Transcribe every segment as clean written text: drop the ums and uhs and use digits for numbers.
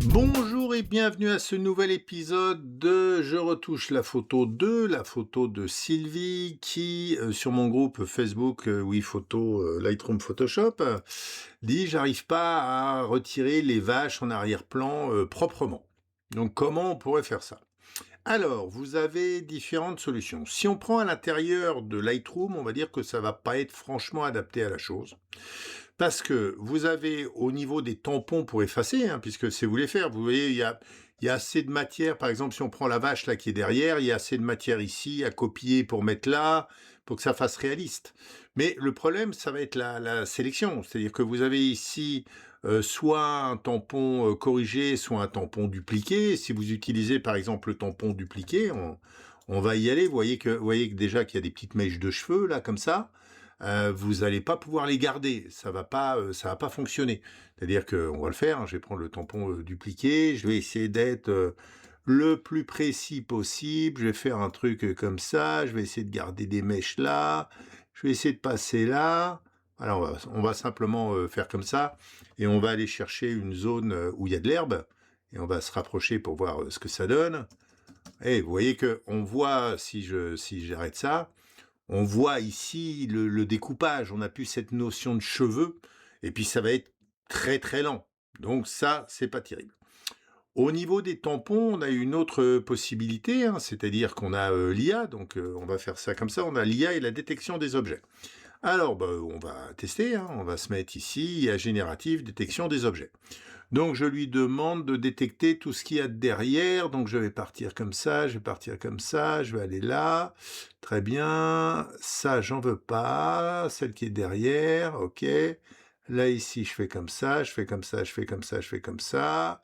Bonjour et bienvenue à ce nouvel épisode de Je retouche la photo 2, la photo de Sylvie qui, sur mon groupe Facebook Oui Photo Lightroom Photoshop, dit j'arrive pas à retirer les vaches en arrière-plan proprement. Donc comment on pourrait faire ça? Alors, vous avez différentes solutions. Si on prend à l'intérieur de Lightroom, on va dire que ça va pas être franchement adapté à la chose. Parce que vous avez au niveau des tampons pour effacer, hein, puisque c'est vous les faire, vous voyez, il y a assez de matière, par exemple, si on prend la vache là qui est derrière, il y a assez de matière ici à copier pour mettre là, pour que ça fasse réaliste. Mais le problème, ça va être la sélection, c'est-à-dire que vous avez ici soit un tampon corrigé, soit un tampon dupliqué. Si vous utilisez par exemple le tampon dupliqué, on va y aller. Vous voyez que déjà qu'il y a des petites mèches de cheveux là comme ça. Vous n'allez pas pouvoir les garder, ça va pas fonctionner. C'est-à-dire qu'on va le faire, hein, je vais prendre le tampon dupliqué, je vais essayer d'être le plus précis possible, je vais faire un truc comme ça, je vais essayer de garder des mèches là, je vais essayer de passer là. Alors on va simplement faire comme ça, et on va aller chercher une zone où il y a de l'herbe, et on va se rapprocher pour voir ce que ça donne. Et vous voyez que on voit, si j'arrête ça, on voit ici le découpage, on n'a plus cette notion de cheveux, et puis ça va être très très lent. Donc ça, c'est pas terrible. Au niveau des tampons, on a une autre possibilité, hein, c'est-à-dire qu'on a l'IA, donc on va faire ça comme ça, on a l'IA et la détection des objets. Alors, on va tester, hein, on va se mettre ici, IA générative, détection des objets. Donc je lui demande de détecter tout ce qu'il y a derrière, donc je vais partir comme ça, je vais partir comme ça, je vais aller là, très bien, ça j'en veux pas, celle qui est derrière, ok, là ici je fais comme ça, je fais comme ça, je fais comme ça, je fais comme ça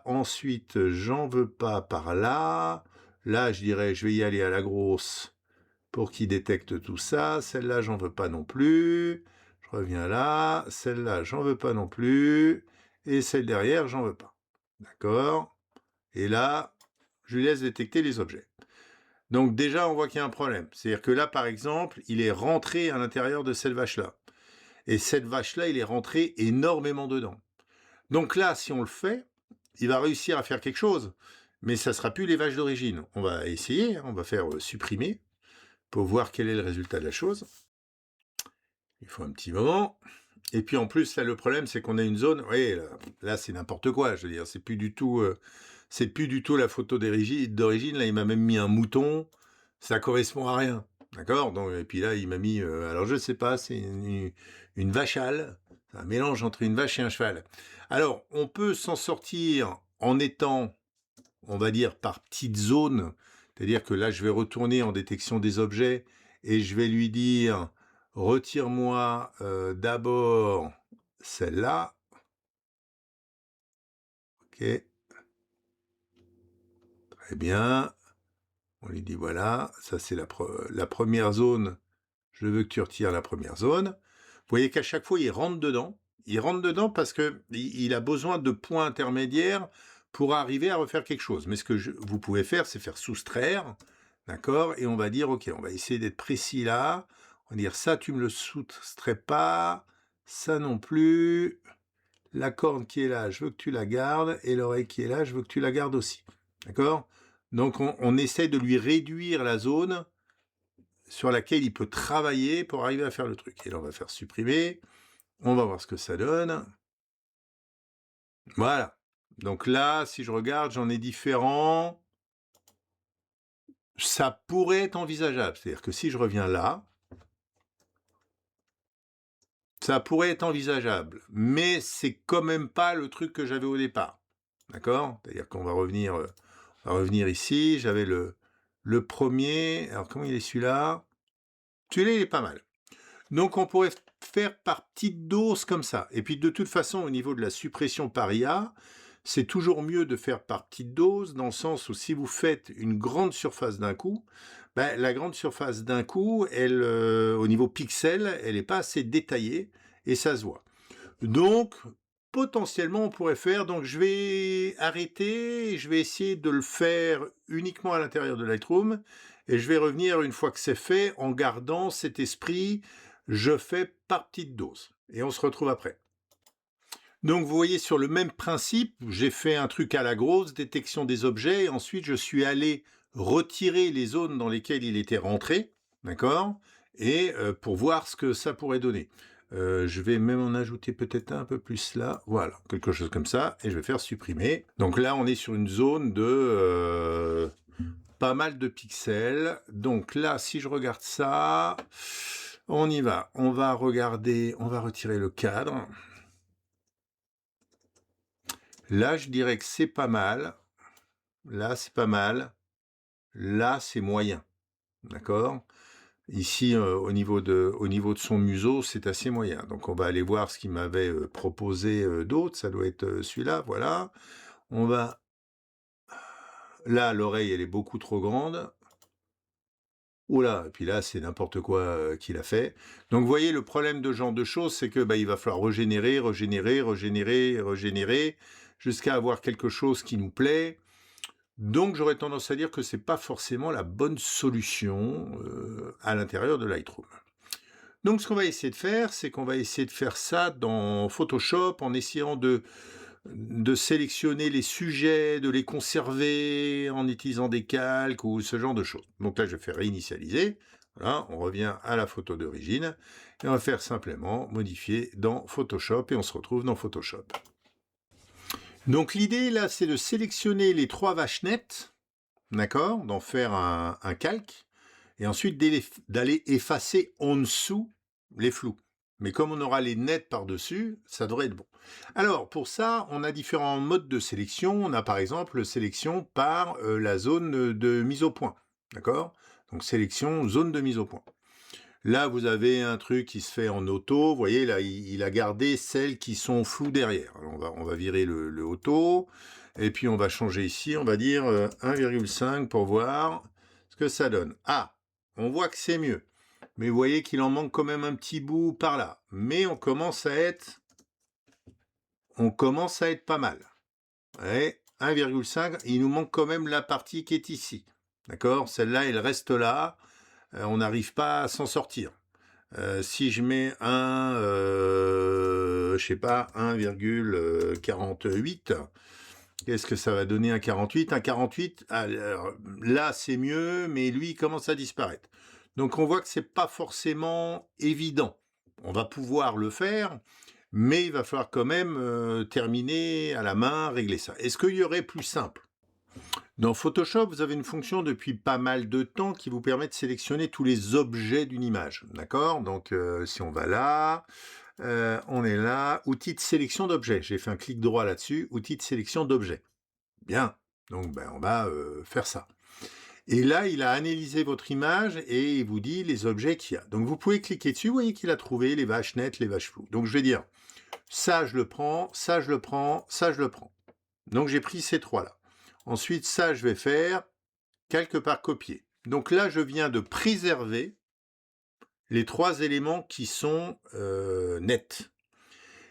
ensuite j'en veux pas par là, là je dirais je vais y aller à la grosse pour qu'il détecte tout ça, celle-là j'en veux pas non plus, je reviens là, celle-là j'en veux pas non plus, et celle derrière, j'en veux pas. D'accord? Et là, je lui laisse détecter les objets. Donc déjà, on voit qu'il y a un problème. C'est-à-dire que là, par exemple, il est rentré à l'intérieur de cette vache-là. Et cette vache-là, il est rentré énormément dedans. Donc là, si on le fait, il va réussir à faire quelque chose. Mais ça ne sera plus les vaches d'origine. On va essayer, hein, on va faire supprimer pour voir quel est le résultat de la chose. Il faut un petit moment. Et puis en plus, là, le problème, c'est qu'on a une zone. Oui, là c'est n'importe quoi. Je veux dire, c'est plus du tout la photo d'origine. Là, il m'a même mis un mouton. Ça correspond à rien. D'accord. Donc, et puis là, il m'a mis. Alors, je sais pas, c'est une vachale. Un mélange entre une vache et un cheval. Alors, on peut s'en sortir en étant, on va dire, par petites zones. C'est-à-dire que là, je vais retourner en détection des objets et je vais lui dire retire-moi d'abord celle-là. Ok. Très bien. On lui dit voilà, ça c'est la première zone. Je veux que tu retires la première zone. Vous voyez qu'à chaque fois, il rentre dedans. Il rentre dedans parce que il a besoin de points intermédiaires pour arriver à refaire quelque chose. Mais ce que vous pouvez faire, c'est faire soustraire. D'accord? Et on va dire, ok, on va essayer d'être précis là. On va dire, ça, tu me le soustrais pas. Ça non plus. La corne qui est là, je veux que tu la gardes. Et l'oreille qui est là, je veux que tu la gardes aussi. D'accord? Donc, on essaie de lui réduire la zone sur laquelle il peut travailler pour arriver à faire le truc. Et là, on va faire supprimer. On va voir ce que ça donne. Voilà. Donc là, si je regarde, j'en ai différents. Ça pourrait être envisageable. C'est-à-dire que si je reviens là, ça pourrait être envisageable. Mais c'est quand même pas le truc que j'avais au départ. D'accord? C'est-à-dire qu'on va revenir ici. J'avais le premier. Alors, comment il est celui-là? Celui-là, il est pas mal. Donc, on pourrait faire par petites doses comme ça. Et puis, de toute façon, au niveau de la suppression par IA, c'est toujours mieux de faire par petites doses, dans le sens où si vous faites une grande surface d'un coup, la grande surface d'un coup, elle, au niveau pixel, elle n'est pas assez détaillée, et ça se voit. Donc, potentiellement, on pourrait faire, donc je vais arrêter, et je vais essayer de le faire uniquement à l'intérieur de Lightroom, et je vais revenir une fois que c'est fait, en gardant cet esprit je fais par petite dose. Et on se retrouve après. Donc vous voyez, sur le même principe, j'ai fait un truc à la grosse, détection des objets, et ensuite je suis allé retirer les zones dans lesquelles il était rentré, d'accord? Et pour voir ce que ça pourrait donner. Je vais même en ajouter peut-être un peu plus là, voilà, quelque chose comme ça, et je vais faire supprimer. Donc là, on est sur une zone de pas mal de pixels. Donc là, si je regarde ça, on y va. On va regarder, on va retirer le cadre. Là, je dirais que c'est pas mal. Là, c'est pas mal. Là, c'est moyen. D'accord? Ici, au niveau de son museau, c'est assez moyen. Donc, on va aller voir ce qu'il m'avait proposé d'autre. Ça doit être celui-là, voilà. On va... Là, l'oreille, elle est beaucoup trop grande. Oula, et puis là, c'est n'importe quoi qu'il a fait. Donc, vous voyez, le problème de ce genre de choses, c'est que il va falloir régénérer, jusqu'à avoir quelque chose qui nous plaît. Donc, j'aurais tendance à dire que c'est pas forcément la bonne solution à l'intérieur de Lightroom. Donc, ce qu'on va essayer de faire, c'est qu'on va essayer de faire ça dans Photoshop en essayant de sélectionner les sujets, de les conserver en utilisant des calques ou ce genre de choses. Donc là, je vais faire réinitialiser. Voilà, on revient à la photo d'origine et on va faire simplement modifier dans Photoshop et on se retrouve dans Photoshop. Donc l'idée là, c'est de sélectionner les 3 vaches nettes, d'accord, d'en faire un calque et ensuite d'aller effacer en dessous les flous. Mais comme on aura les nets par-dessus, ça devrait être bon. Alors, pour ça, on a différents modes de sélection. On a par exemple sélection par la zone de mise au point. D'accord? Donc, sélection, zone de mise au point. Là, vous avez un truc qui se fait en auto. Vous voyez, là, il a gardé celles qui sont floues derrière. Alors, on va virer le auto. Et puis, on va changer ici. On va dire 1,5 pour voir ce que ça donne. Ah, on voit que c'est mieux. Mais vous voyez qu'il en manque quand même un petit bout par là. Mais on commence à être pas mal. Ouais, 1,5, il nous manque quand même la partie qui est ici. D'accord? Celle-là, elle reste là. On n'arrive pas à s'en sortir. Si je mets je sais pas, 1,48, qu'est-ce que ça va donner un 48? Un 48, alors, là c'est mieux, mais lui il commence à disparaître. Donc on voit que c'est pas forcément évident. On va pouvoir le faire, mais il va falloir quand même terminer à la main, régler ça. Est-ce qu'il y aurait plus simple? Dans Photoshop, vous avez une fonction depuis pas mal de temps qui vous permet de sélectionner tous les objets d'une image. D'accord? Donc si on va là, on est là, outil de sélection d'objets. J'ai fait un clic droit là-dessus, outil de sélection d'objets. Bien, donc on va faire ça. Et là, il a analysé votre image et il vous dit les objets qu'il y a. Donc vous pouvez cliquer dessus, vous voyez qu'il a trouvé les vaches nettes, les vaches floues. Donc je vais dire, ça je le prends, ça je le prends, ça je le prends. Donc j'ai pris ces 3-là. Ensuite, ça je vais faire quelque part copier. Donc là, je viens de préserver les 3 éléments qui sont nets.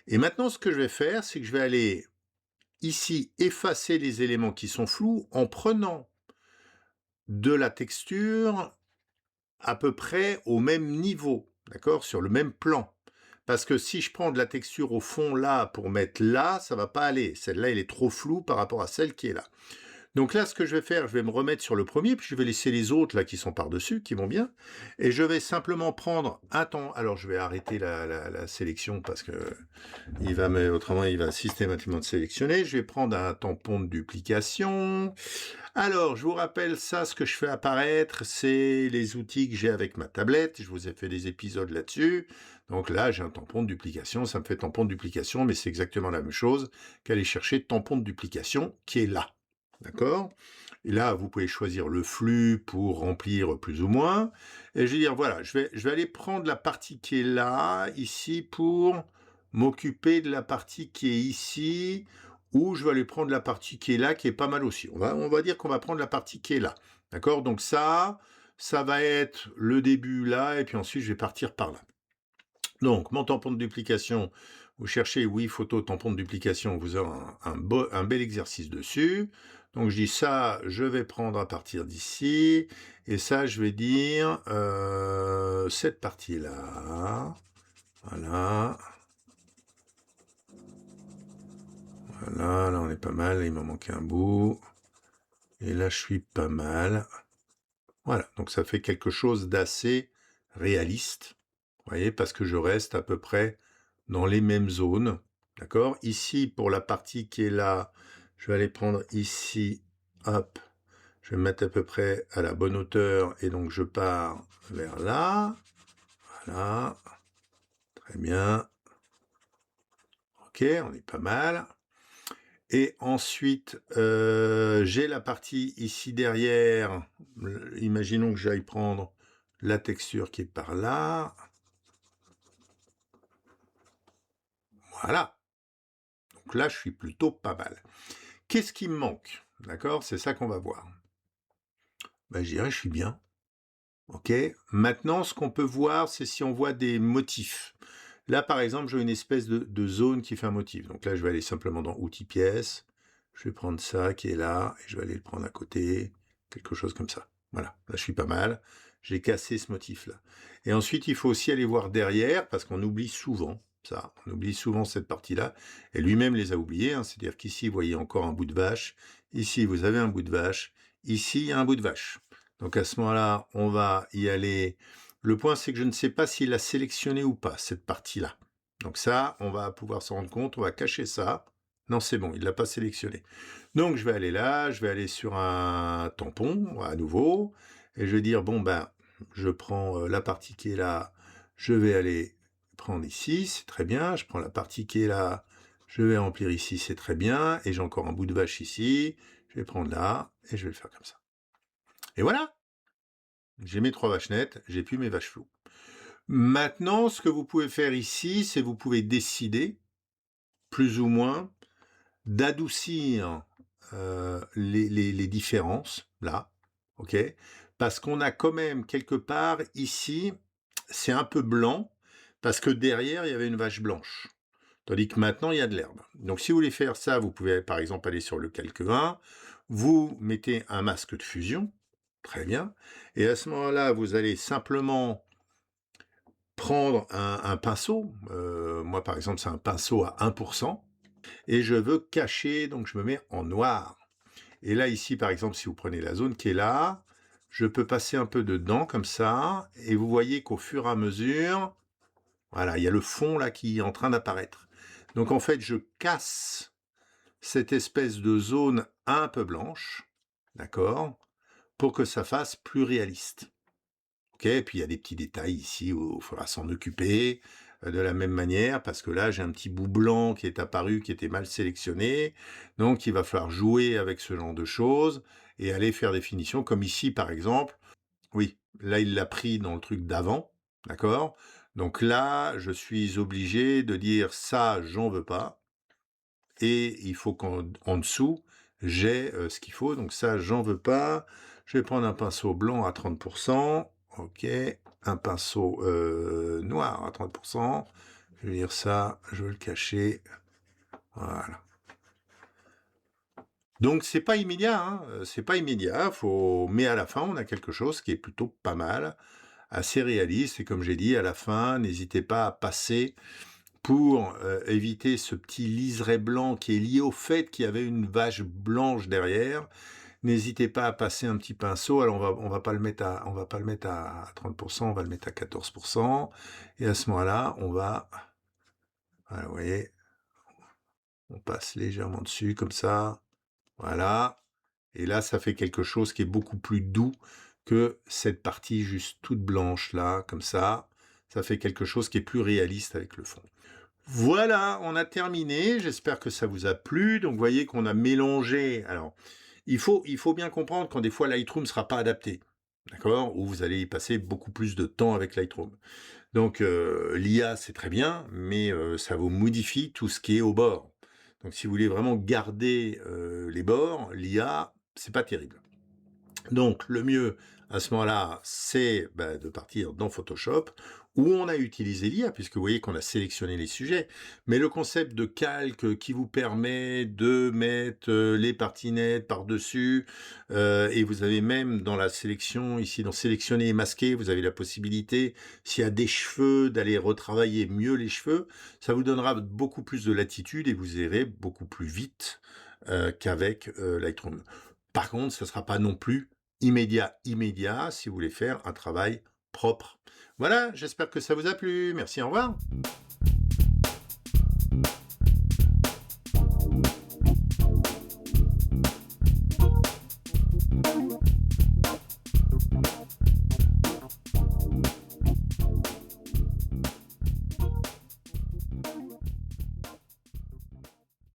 Et maintenant, ce que je vais faire, c'est que je vais aller ici effacer les éléments qui sont flous en prenant de la texture à peu près au même niveau, d'accord, sur le même plan. Parce que si je prends de la texture au fond là pour mettre là, ça va pas aller. Celle-là, elle est trop floue par rapport à celle qui est là. Donc là, ce que je vais faire, je vais me remettre sur le premier, puis je vais laisser les autres là qui sont par-dessus, qui vont bien. Et je vais simplement prendre un temps. Alors je vais arrêter la sélection parce que autrement il va systématiquement sélectionner. Je vais prendre un tampon de duplication. Alors, je vous rappelle ça, ce que je fais apparaître, c'est les outils que j'ai avec ma tablette. Je vous ai fait des épisodes là-dessus. Donc là, j'ai un tampon de duplication. Ça me fait tampon de duplication, mais c'est exactement la même chose qu'aller chercher tampon de duplication qui est là. D'accord? Et là, vous pouvez choisir le flux pour remplir plus ou moins. Et je vais dire, voilà, je vais aller prendre la partie qui est là, ici, pour m'occuper de la partie qui est ici, ou je vais aller prendre la partie qui est là, qui est pas mal aussi. On va dire qu'on va prendre la partie qui est là. D'accord? Donc ça va être le début là, et puis ensuite, je vais partir par là. Donc, mon tampon de duplication, vous cherchez oui photo tampon de duplication, vous aurez un bel exercice dessus. Donc, je dis ça, je vais prendre à partir d'ici, et ça, je vais dire cette partie-là. Voilà. Voilà, là on est pas mal, il m'en manque un bout. Et là, je suis pas mal. Voilà, donc ça fait quelque chose d'assez réaliste, vous voyez, parce que je reste à peu près dans les mêmes zones, d'accord? Ici, pour la partie qui est là, je vais aller prendre ici, hop, je vais me mettre à peu près à la bonne hauteur, et donc je pars vers là, voilà, très bien, ok, on est pas mal. Et ensuite, j'ai la partie ici derrière, imaginons que j'aille prendre la texture qui est par là. Voilà. Donc là, je suis plutôt pas mal. Qu'est-ce qui me manque? D'accord? C'est ça qu'on va voir. Ben, je dirais, je suis bien. OK? Maintenant, ce qu'on peut voir, c'est si on voit des motifs. Là, par exemple, j'ai une espèce de zone qui fait un motif. Donc là, je vais aller simplement dans Outils pièces. Je vais prendre ça qui est là, et je vais aller le prendre à côté. Quelque chose comme ça. Voilà, là, je suis pas mal. J'ai cassé ce motif-là. Et ensuite, il faut aussi aller voir derrière, parce qu'on oublie souvent ça. On oublie souvent cette partie-là. Et lui-même les a oubliés. Hein. C'est-à-dire qu'ici, vous voyez encore un bout de vache. Ici, vous avez un bout de vache. Ici, il y a un bout de vache. Donc à ce moment-là, on va y aller. Le point, c'est que je ne sais pas s'il a sélectionné ou pas, cette partie-là. Donc ça, on va pouvoir s'en rendre compte, on va cacher ça. Non, c'est bon, il ne l'a pas sélectionné. Donc je vais aller là, je vais aller sur un tampon, à nouveau, et je vais dire, bon ben, je prends la partie qui est là, je vais aller prendre ici, c'est très bien, je prends la partie qui est là, je vais remplir ici, c'est très bien, et j'ai encore un bout de vache ici, je vais prendre là, et je vais le faire comme ça. Et voilà, j'ai mes 3 vaches nettes, j'ai plus mes vaches floues. Maintenant, ce que vous pouvez faire ici, c'est vous pouvez décider, plus ou moins, d'adoucir les différences, là, ok? Parce qu'on a quand même quelque part ici, c'est un peu blanc, parce que derrière, il y avait une vache blanche. Tandis que maintenant, il y a de l'herbe. Donc, si vous voulez faire ça, vous pouvez par exemple aller sur le calque 1, vous mettez un masque de fusion, très bien, et à ce moment-là, vous allez simplement prendre un pinceau, moi par exemple c'est un pinceau à 1%, et je veux cacher, donc je me mets en noir. Et là ici par exemple, si vous prenez la zone qui est là, je peux passer un peu dedans comme ça, et vous voyez qu'au fur et à mesure, voilà, il y a le fond là qui est en train d'apparaître. Donc en fait, je casse cette espèce de zone un peu blanche, d'accord, pour que ça fasse plus réaliste. OK, et puis il y a des petits détails ici où il faudra s'en occuper, de la même manière, parce que là, j'ai un petit bout blanc qui est apparu, qui était mal sélectionné. Donc il va falloir jouer avec ce genre de choses et aller faire des finitions comme ici, par exemple. Oui, là, il l'a pris dans le truc d'avant, d'accord? Donc là, je suis obligé de dire: «Ça, j'en veux pas», et il faut qu'en dessous, j'ai, ce qu'il faut. Donc ça, j'en veux pas. Je vais prendre un pinceau blanc à 30%. OK. Un pinceau, noir à 30%. Je vais dire ça, je veux le cacher. Voilà. Donc c'est pas immédiat, hein, c'est pas immédiat, mais à la fin, on a quelque chose qui est plutôt pas mal, assez réaliste, et comme j'ai dit, à la fin, n'hésitez pas à passer pour éviter ce petit liseré blanc qui est lié au fait qu'il y avait une vache blanche derrière. N'hésitez pas à passer un petit pinceau. Alors on va pas le mettre à 30%, on va le mettre à 14%. Et à ce moment-là, voilà, vous voyez, on passe légèrement dessus comme ça. Voilà. Et là, ça fait quelque chose qui est beaucoup plus doux que cette partie juste toute blanche là, comme ça. Ça fait quelque chose qui est plus réaliste avec le fond. Voilà, on a terminé. J'espère que ça vous a plu. Donc, vous voyez qu'on a mélangé. Alors, il faut bien comprendre quand des fois Lightroom ne sera pas adapté. D'accord? Ou vous allez y passer beaucoup plus de temps avec Lightroom. Donc, l'IA, c'est très bien, mais ça vous modifie tout ce qui est au bord. Donc, si vous voulez vraiment garder les bords, l'IA, c'est pas terrible. Donc, le mieux à ce moment-là, c'est de partir dans Photoshop, où on a utilisé l'IA, puisque vous voyez qu'on a sélectionné les sujets, mais le concept de calque qui vous permet de mettre les parties nettes par-dessus, et vous avez même dans la sélection, ici dans sélectionner et masquer, vous avez la possibilité, s'il y a des cheveux, d'aller retravailler mieux les cheveux. Ça vous donnera beaucoup plus de latitude et vous irez beaucoup plus vite qu'avec Lightroom. Par contre, ce ne sera pas non plus immédiat si vous voulez faire un travail propre. Voilà, j'espère que ça vous a plu. Merci, au revoir.